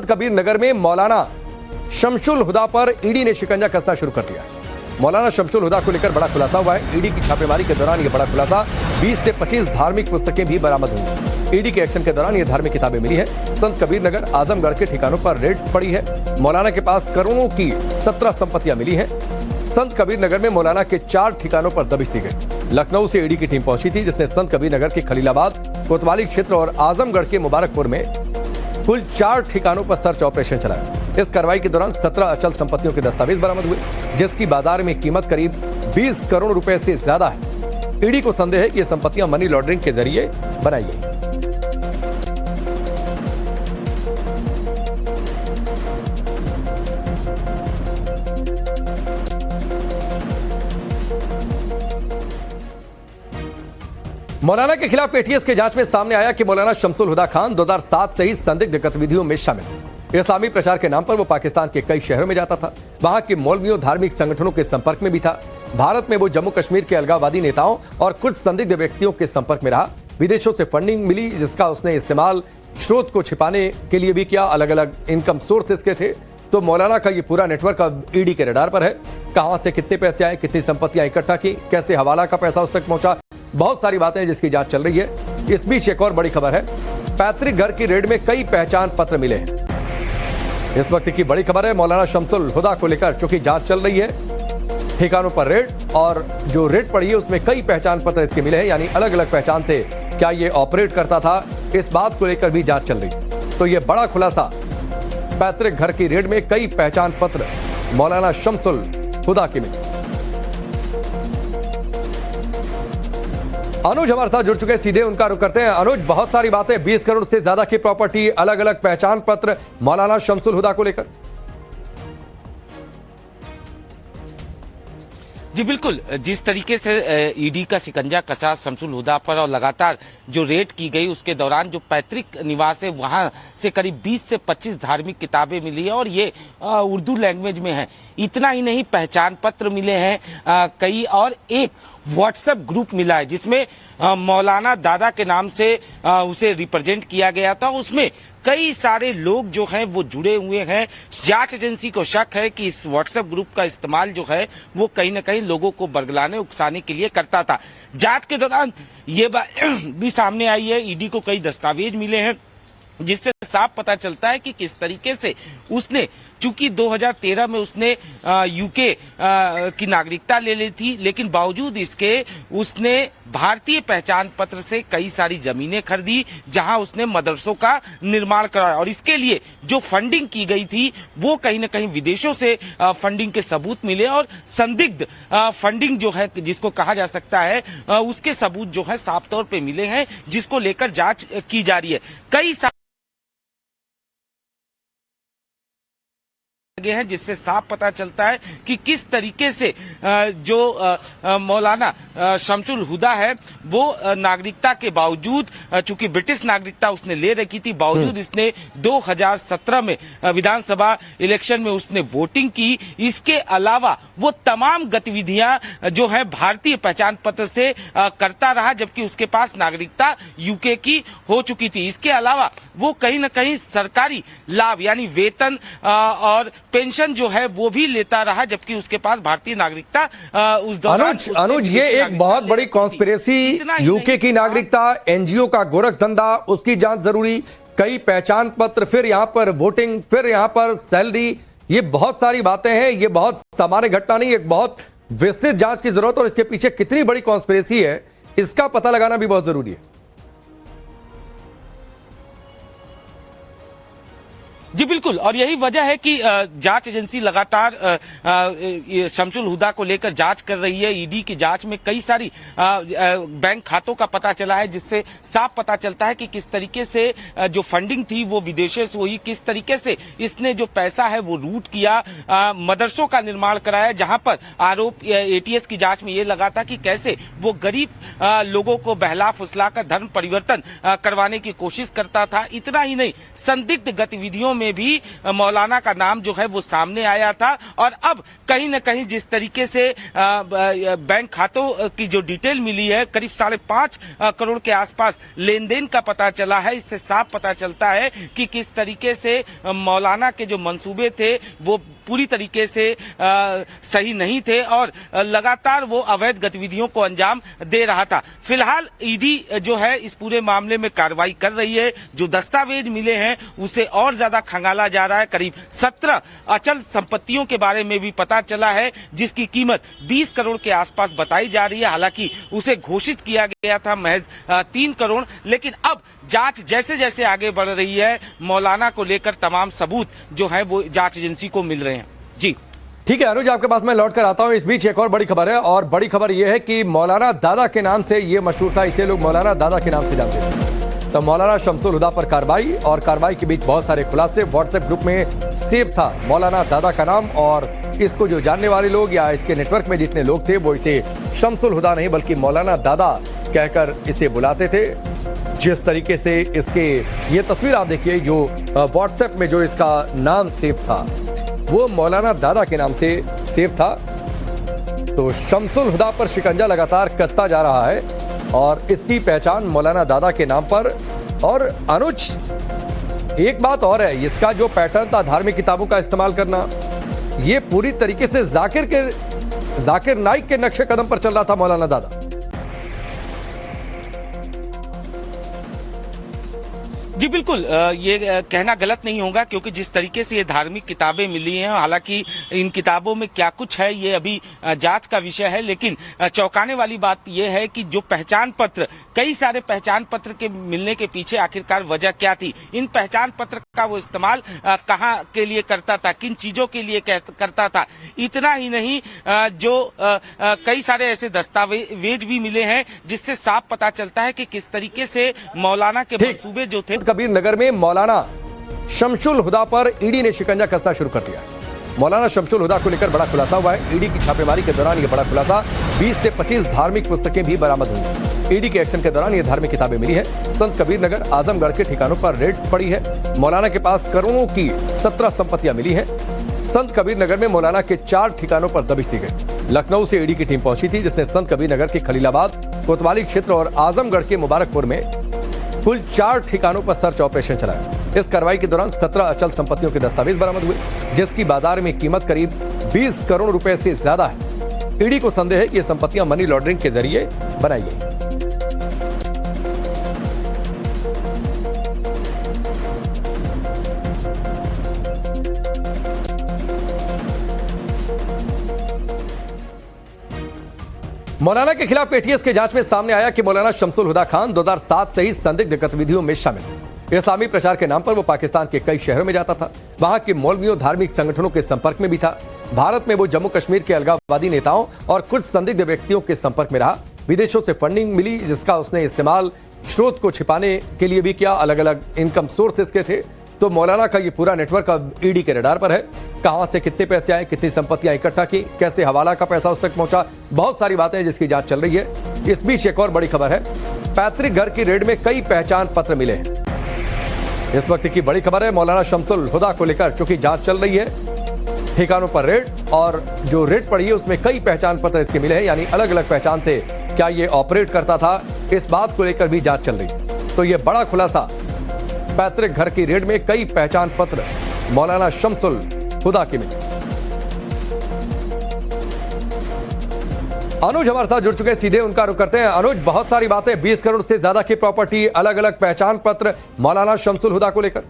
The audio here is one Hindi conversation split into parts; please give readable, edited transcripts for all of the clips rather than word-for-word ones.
कबीर नगर में मौलाना शमसुल हुदा पर ईडी ने शिकंजा कसना शुरू कर दिया। मौलाना शमसुल हुदा को लेकर बड़ा खुलासा हुआ है। ईडी की छापेमारी के दौरान यह बड़ा खुलासा, 20 से 25 धार्मिक पुस्तकें भी बरामद हुई। ईडी के एक्शन के दौरान ये धार्मिक किताबें मिली है। संत कबीर नगर, आजमगढ़ के ठिकानों पर रेड पड़ी है। मौलाना के पास करोड़ों की 17 संपत्तियां मिली हैं। संत कबीर नगर में मौलाना के 4 ठिकानों पर दबिश दी गई। लखनऊ से ईडी की टीम पहुंची थी, जिसने संत कबीर नगर के खलीलाबाद, कोतवाली क्षेत्र और आजमगढ़ के मुबारकपुर में कुल 4 ठिकानों पर सर्च ऑपरेशन चलाया। इस कार्रवाई के दौरान 17 अचल संपत्तियों के दस्तावेज बरामद हुए, जिसकी बाजार में कीमत करीब 20 करोड़ रुपए से ज्यादा है। ईडी को संदेह है कि ये संपत्तियां मनी लॉन्ड्रिंग के जरिए बनाई गई। मौलाना के खिलाफ एटीएस की जांच में सामने आया कि मौलाना शमसुल हुदा खान 2007 से ही संदिग्ध गतिविधियों में शामिल है। इस्लामी प्रचार के नाम पर वो पाकिस्तान के कई शहरों में जाता था। वहां के मौलवियों, धार्मिक संगठनों के संपर्क में भी था। भारत में वो जम्मू कश्मीर के अलगाववादी नेताओं और कुछ संदिग्ध व्यक्तियों के संपर्क में रहा। विदेशों से फंडिंग मिली, जिसका उसने इस्तेमाल स्रोत को छिपाने के लिए भी किया। अलग अलग इनकम सोर्सेस के थे। तो मौलाना का ये पूरा नेटवर्क अब ईडी के रडार पर है। कहां से कितने पैसे आए, कितनी संपत्तियां इकट्ठा की, कैसे हवाला का पैसा उस तक पहुंचा, बहुत सारी बातें हैं जिसकी जांच चल रही है। इस बीच एक और बड़ी खबर है, पैतृक घर की रेड में कई पहचान पत्र मिले हैं। इस वक्त की बड़ी खबर है, मौलाना शमसुल हुदा को लेकर चूंकि जांच चल रही है, ठिकानों पर रेड, और जो रेड पड़ी है उसमें कई पहचान पत्र इसके मिले हैं, यानी अलग अलग पहचान से क्या ये ऑपरेट करता था, इस बात को लेकर भी जांच चल रही है। तो ये बड़ा खुलासा, पैतृक घर की रेड में कई पहचान पत्र मौलाना शमसुल हुदा के मिले। अनुज हमारे साथ जुड़ चुके हैं, सीधे उनका रुख करते हैं। अनुज, बहुत सारी बातें, 20 करोड़ से ज्यादा की प्रॉपर्टी, अलग अलग पहचान पत्र मौलाना शमसुल हुदा को लेकर। जी बिल्कुल, जिस तरीके से ईडी का शिकंजा कसा शमसुल हुदा पर और लगातार जो रेड की गई उसके दौरान जो पैतृक निवास है वहां से करीब 20 से 25 धार्मिक किताबें मिली है और ये उर्दू लैंग्वेज में है। इतना ही नहीं, पहचान पत्र मिले हैं कई, और एक व्हाट्सएप ग्रुप मिला है जिसमें मौलाना दादा के नाम से उसे रिप्रेजेंट किया गया था। उसमें कई सारे लोग जो हैं वो जुड़े हुए हैं। जांच एजेंसी को शक है कि इस व्हाट्सएप ग्रुप का इस्तेमाल जो है वो कहीं न कहीं लोगों को बरगलाने, उकसाने के लिए करता था। जांच के दौरान ये बात भी सामने आई है, ईडी को कई दस्तावेज मिले हैं जिससे साफ पता चलता है कि किस तरीके से उसने, चूंकि 2013 में उसने यूके की नागरिकता ले ली थी, लेकिन बावजूद इसके उसने भारतीय पहचान पत्र से कई सारी जमीनें खरीदी जहां उसने मदरसों का निर्माण कराया। और इसके लिए जो फंडिंग की गई थी वो कहीं न कहीं विदेशों से फंडिंग के सबूत मिले, और संदिग्ध फंडिंग जो है जिसको कहा जा सकता है उसके सबूत जो है साफ तौर पे मिले हैं, जिसको लेकर जांच की जा रही है। कई हैं जिससे साफ पता चलता है कि किस तरीके से जो मौलाना शमसुल हुदा है वो नागरिकता के बावजूद, चूंकि ब्रिटिश नागरिकता उसने ले रखी थी, बावजूद इसने 2017 में विधानसभा इलेक्शन में उसने वोटिंग की। इसके अलावा वो तमाम गतिविधियां जो है भारतीय पहचान पत्र से करता रहा, जबकि उसके पास नागरिकता यूके की हो चुकी थी। इसके अलावा वो कहीं न कहीं सरकारी लाभ यानी वेतन और पेंशन जो है वो भी लेता रहा, जबकि उसके पास भारतीय नागरिकता उस दौरान। अनुज, ये एक बहुत बड़ी कॉन्स्पिरेसी, यूके की नागरिकता, एनजीओ का गोरख धंधा, उसकी जांच जरूरी, कई पहचान पत्र, फिर यहां पर वोटिंग, फिर यहां पर सैलरी, ये बहुत सारी बातें हैं। ये बहुत सामान्य घटना नहीं, एक बहुत विस्तृत जांच की जरूरत, और इसके पीछे कितनी बड़ी कॉन्स्पिरेसी है इसका पता लगाना भी बहुत जरूरी है। जी बिल्कुल, और यही वजह है कि जांच एजेंसी लगातार शमसुल हुदा को लेकर जांच कर रही है। ईडी की जांच में कई सारी बैंक खातों का पता चला है, जिससे साफ पता चलता है कि किस तरीके से जो फंडिंग थी वो विदेशों से हुई, किस तरीके से इसने जो पैसा है वो रूट किया, मदरसों का निर्माण कराया, जहां पर आरोप एटीएस की जांच में ये लगा था कि कैसे वो गरीब लोगों को बहला फुसला कर धर्म परिवर्तन करवाने की कोशिश करता था। इतना ही नहीं, संदिग्ध गतिविधियों में में भी मौलाना का नाम जो है वो सामने आया था। और अब कहीं न कहीं जिस तरीके से बैंक खातों की जो डिटेल मिली है, करीब 5.5 करोड़ के आसपास लेन देन का पता चला है। इससे साफ पता चलता है कि किस तरीके से मौलाना के जो मंसूबे थे वो पूरी तरीके से सही नहीं थे और लगातार वो अवैध गतिविधियों को अंजाम दे रहा था। फिलहाल ईडी जो है इस पूरे मामले में कार्रवाई कर रही है। जो दस्तावेज मिले हैं उसे और ज्यादा खंगाला जा रहा है। करीब 17 अचल संपत्तियों के बारे में भी पता चला है, जिसकी कीमत 20 करोड़ के आसपास बताई जा रही है। हालांकि उसे घोषित किया गया था महज 3 करोड़, लेकिन अब जांच जैसे जैसे आगे बढ़ रही है, मौलाना को लेकर तमाम सबूत जो है वो जांच एजेंसी को मिल रहे हैं। जी ठीक है अनुज, आपके पास मैं लौट कर आता हूं। इस बीच एक और बड़ी खबर है, और बड़ी खबर यह है कि मौलाना दादा के नाम से ये मशहूर था, इसे लोग मौलाना दादा के नाम से जानते थे। तो मौलाना शमसुल हुदा पर कार्रवाई, और कार्रवाई के बीच बहुत सारे खुलासे। व्हाट्सएप ग्रुप में सेव था मौलाना दादा का नाम, और इसको जो जानने वाले लोग या इसके नेटवर्क में जितने लोग थे वो इसे शमसुल हुदा नहीं बल्कि मौलाना दादा कहकर इसे बुलाते थे। जिस तरीके से इसके ये तस्वीर आप देखिए, जो व्हाट्सएप में जो इसका नाम सेव था वो मौलाना दादा के नाम से सेव था। तो शमसुल हुदा पर शिकंजा लगातार कसता जा रहा है, और इसकी पहचान मौलाना दादा के नाम पर। और अनुज, एक बात और है, इसका जो पैटर्न था धार्मिक किताबों का इस्तेमाल करना, ये पूरी तरीके से जाकिर नाइक के नक्शे कदम पर चल रहा था मौलाना दादा। जी बिल्कुल, ये कहना गलत नहीं होगा, क्योंकि जिस तरीके से ये धार्मिक किताबें मिली हैं, हालांकि इन किताबों में क्या कुछ है ये अभी जांच का विषय है, लेकिन चौंकाने वाली बात ये है कि जो पहचान पत्र, कई सारे पहचान पत्र के मिलने के पीछे आखिरकार वजह क्या थी, इन पहचान पत्र का वो इस्तेमाल कहाँ के लिए करता था, किन चीजों के लिए करता था। इतना ही नहीं, जो कई सारे ऐसे दस्तावेज भी मिले हैं जिससे साफ पता चलता है कि किस तरीके से मौलाना के मंसूबे जो थे। कबीर नगर में मौलाना शमसुल हुदा पर ईडी ने शिकंजा कसना शुरू कर दिया। मौलाना शमसुल हुदा को लेकर बड़ा खुलासा हुआ है। ईडी की छापेमारी के दौरान यह बड़ा खुलासा, 20 से 25 धार्मिक पुस्तकें भी बरामद हुई। ईडी के एक्शन के दौरान ये धार्मिक किताबें मिली है। संत कबीर नगर, आजमगढ़ के ठिकानों पर रेड पड़ी है। मौलाना के पास करोड़ों की 17 संपत्तियां मिली है। संत कबीर नगर में मौलाना के 4 ठिकानों पर दबिश दी गई। लखनऊ से ईडी की टीम पहुंची थी, जिसने संत कबीर नगर के खलीलाबाद, कोतवाली क्षेत्र और आजमगढ़ के मुबारकपुर में कुल 4 ठिकानों पर सर्च ऑपरेशन चलाया। इस कार्रवाई के दौरान 17 अचल संपत्तियों के दस्तावेज बरामद हुए, जिसकी बाजार में कीमत करीब 20 करोड़ रुपए से ज्यादा है। ईडी को संदेह है कि ये संपत्तियां मनी लॉन्ड्रिंग के जरिए बनाई गई। मौलाना के खिलाफ एटीएस के जांच में सामने आया कि मौलाना शमसुल हुदा खान 2007 से ही संदिग्ध गतिविधियों में शामिल है। इस्लामी प्रचार के नाम पर वो पाकिस्तान के कई शहरों में जाता था। वहां के मौलवियों, धार्मिक संगठनों के संपर्क में भी था। भारत में वो जम्मू कश्मीर के अलगाववादी नेताओं और कुछ संदिग्ध व्यक्तियों के संपर्क में रहा। विदेशों से फंडिंग मिली, जिसका उसने इस्तेमाल स्रोत को छिपाने के लिए भी किया। अलग अलग इनकम सोर्सेस के थे। तो मौलाना का ये पूरा नेटवर्क अब ईडी के रडार पर है। कहां से कितने पैसे आए, कितनी संपत्तियां इकट्ठा की, कैसे हवाला का पैसा उस तक पहुंचा, बहुत सारी बातें हैं जिसकी जांच चल रही है। इस बीच एक और बड़ी खबर है, पैतृक घर की रेड में कई पहचान पत्र मिले हैं। इस वक्त की बड़ी खबर है, मौलाना शमसुल हुदा को लेकर चूंकि जांच चल रही है, ठिकानों पर रेड, और जो रेड पड़ी है उसमें कई पहचान पत्र इसके मिले हैं, यानी अलग अलग पहचान से क्या ये ऑपरेट करता था, इस बात को लेकर भी जांच चल रही है। तो ये बड़ा खुलासा, पैतृक घर की रेड में कई पहचान पत्र मौलाना शमसुल हुदा के मिले। अनुज हमारे साथ जुड़ चुके हैं, सीधे उनका रुख करते हैं। अनुज, बहुत सारी बातें, 20 करोड़ से ज्यादा की प्रॉपर्टी, अलग अलग पहचान पत्र मौलाना शमसुल हुदा को लेकर।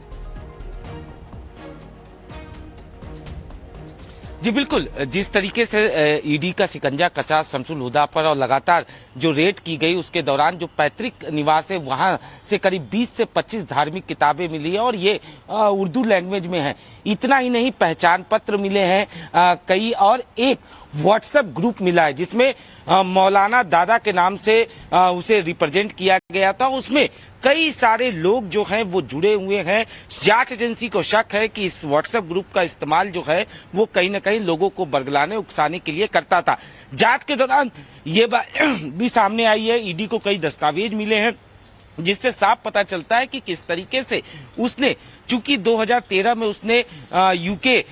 जी बिल्कुल, जिस तरीके से ईडी का शिकंजा कसा शमसुल हुदा पर और लगातार जो रेड की गई उसके दौरान जो पैतृक निवास है वहां से करीब 20 से 25 धार्मिक किताबें मिली है, और ये उर्दू लैंग्वेज में है। इतना ही नहीं, पहचान पत्र मिले हैं कई, और एक व्हाट्सएप ग्रुप मिला है जिसमें मौलाना दादा के नाम से उसे रिप्रेजेंट किया गया था। उसमें कई सारे लोग जो हैं वो जुड़े हुए हैं। जांच एजेंसी को शक है कि इस व्हाट्सएप ग्रुप का इस्तेमाल जो है वो कहीं न कहीं लोगों को बरगलाने, उकसाने के लिए करता था। जांच के दौरान ये बात भी सामने आई है, ईडी को कई दस्तावेज मिले हैं जिससे साफ पता चलता है कि किस तरीके से उसने, चूंकि 2013 में उसने यूके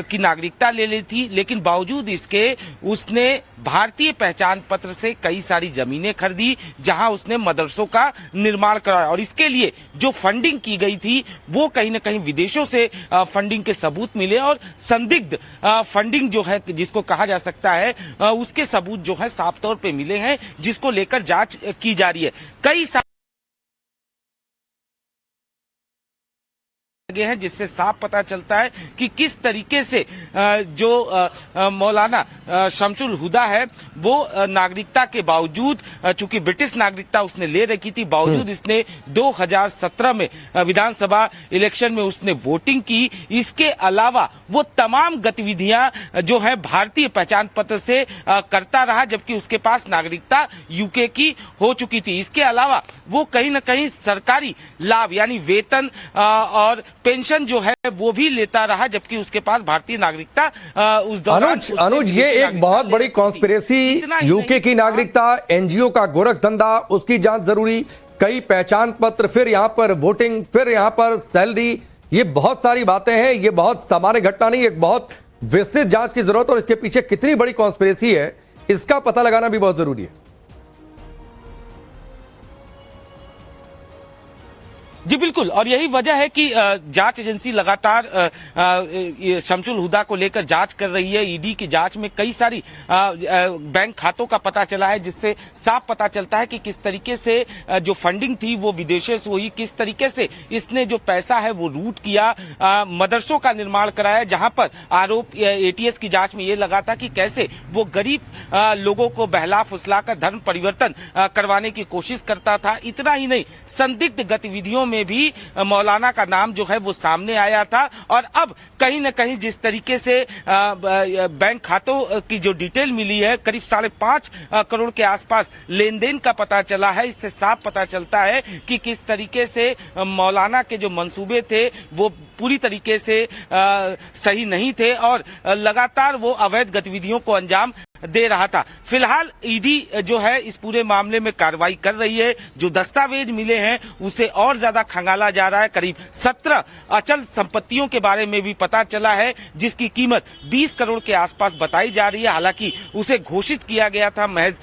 की नागरिकता ले ली थी, लेकिन बावजूद इसके उसने भारतीय पहचान पत्र से कई सारी जमीनें खरीदी जहां उसने मदरसों का निर्माण कराया, और इसके लिए जो फंडिंग की गई थी वो कहीं ना कहीं विदेशों से फंडिंग के सबूत मिले, और संदिग्ध फंडिंग जो है जिसको कहा जा सकता है उसके सबूत जो है साफ तौर पे मिले हैं, जिसको लेकर जांच की जा रही है। कई हैं जिससे साफ पता चलता है कि किस तरीके से जो मौलाना शमसुल हुदा है वो नागरिकता के बावजूद, चूंकि ब्रिटिश नागरिकता उसने ले रखी थी, बावजूद इसने 2017 में विधानसभा इलेक्शन में उसने वोटिंग की। इसके अलावा वो तमाम गतिविधियां जो है भारतीय पहचान पत्र से करता रहा, जबकि उसके पास नागरिकता यूके की हो चुकी थी। इसके अलावा वो कहीं ना कहीं सरकारी लाभ यानी वेतन और पेंशन जो है वो भी लेता रहा, जबकि उसके पास भारतीय नागरिकता उस दौरान। अनुज ये एक बहुत बड़ी कॉन्स्पिरेसी, यूके की नागरिकता, एनजीओ का गोरख धंधा, उसकी जांच जरूरी, कई पहचान पत्र, फिर यहां पर वोटिंग, फिर यहां पर सैलरी, ये बहुत सारी बातें हैं। ये बहुत सामान्य घटना नहीं, एक बहुत विस्तृत जांच की जरूरत, और इसके पीछे कितनी बड़ी कॉन्स्पिरेसी है इसका पता लगाना भी बहुत जरूरी है। जी बिल्कुल, और यही वजह है कि जांच एजेंसी लगातार शमसुल हुदा को लेकर जांच कर रही है। ईडी की जांच में कई सारी बैंक खातों का पता चला है, जिससे साफ पता चलता है कि किस तरीके से जो फंडिंग थी वो विदेशों से हुई, किस तरीके से इसने जो पैसा है वो रूट किया, मदरसों का निर्माण कराया, जहां पर आरोप एटीएस की जांच में ये लगा था कि कैसे वो गरीब लोगों को बहला फुसलाकर धर्म परिवर्तन करवाने की कोशिश करता था। इतना ही नहीं, संदिग्ध गतिविधियों में भी मौलाना का नाम जो है वो सामने आया था, और अब कहीं न कहीं जिस तरीके से बैंक खातों की जो डिटेल मिली है, करीब 5.5 करोड़ के आसपास लेन देन का पता चला है। इससे साफ पता चलता है कि किस तरीके से मौलाना के जो मंसूबे थे वो पूरी तरीके से सही नहीं थे, और लगातार वो अवैध गतिविधियों को अंजाम दे रहा था। फिलहाल ईडी जो है इस पूरे मामले में कार्रवाई कर रही है। जो दस्तावेज मिले हैं उसे और ज्यादा खंगाला जा रहा है। करीब 17 अचल संपत्तियों के बारे में भी पता चला है, जिसकी कीमत 20 करोड़ के आसपास बताई जा रही है। हालांकि उसे घोषित किया गया था महज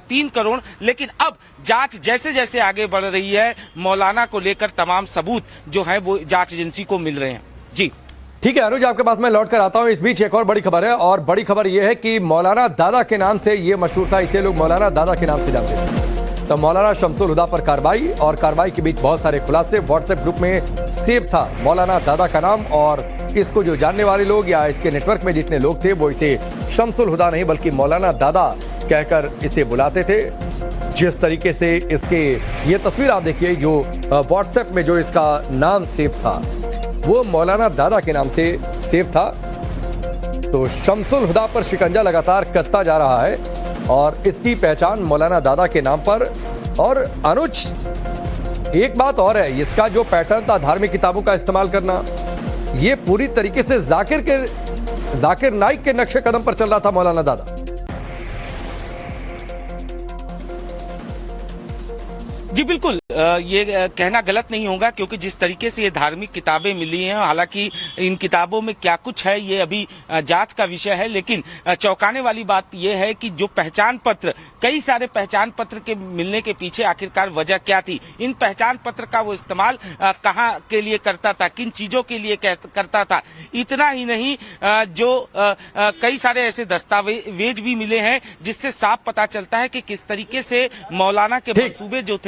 3 करोड़, लेकिन अब जांच जैसे जैसे आगे बढ़ रही है, मौलाना को लेकर तमाम सबूत जो है वो जांच एजेंसी को मिल रहे हैं। जी ठीक है अनुज, आपके पास मैं लौट कर आता हूं। इस बीच एक और बड़ी खबर है, और बड़ी खबर यह है कि मौलाना दादा के नाम से ये मशहूर था, इसे लोग मौलाना दादा के नाम से जानते थे। तो मौलाना शमसुल हुदा पर कार्रवाई, और कार्रवाई के बीच बहुत सारे खुलासे। व्हाट्सएप ग्रुप में सेव था मौलाना दादा का नाम, और इसको जो जानने वाले लोग या इसके नेटवर्क में जितने लोग थे वो इसे शमसुल हुदा नहीं बल्कि मौलाना दादा कहकर इसे बुलाते थे। जिस तरीके से इसके ये तस्वीर आप देखिए, जो व्हाट्सएप में जो इसका नाम सेव था वो मौलाना दादा के नाम से सेव था। तो शमसुल हुदा पर शिकंजा लगातार कसता जा रहा है, और इसकी पहचान मौलाना दादा के नाम पर। और अनुज एक बात और है, इसका जो पैटर्न था धार्मिक किताबों का इस्तेमाल करना, ये पूरी तरीके से जाकिर नाइक के नक्शे कदम पर चल रहा था मौलाना दादा। जी बिल्कुल, ये कहना गलत नहीं होगा, क्योंकि जिस तरीके से ये धार्मिक किताबें मिली हैं, हालांकि इन किताबों में क्या कुछ है ये अभी जांच का विषय है, लेकिन चौंकाने वाली बात ये है कि जो पहचान पत्र, कई सारे पहचान पत्र के मिलने के पीछे आखिरकार वजह क्या थी, इन पहचान पत्र का वो इस्तेमाल कहाँ के लिए करता था, किन चीजों के लिए करता था। इतना ही नहीं, जो कई सारे ऐसे दस्तावेज भी मिले हैं जिससे साफ पता चलता है कि किस तरीके से मौलाना के मंसूबे जो थे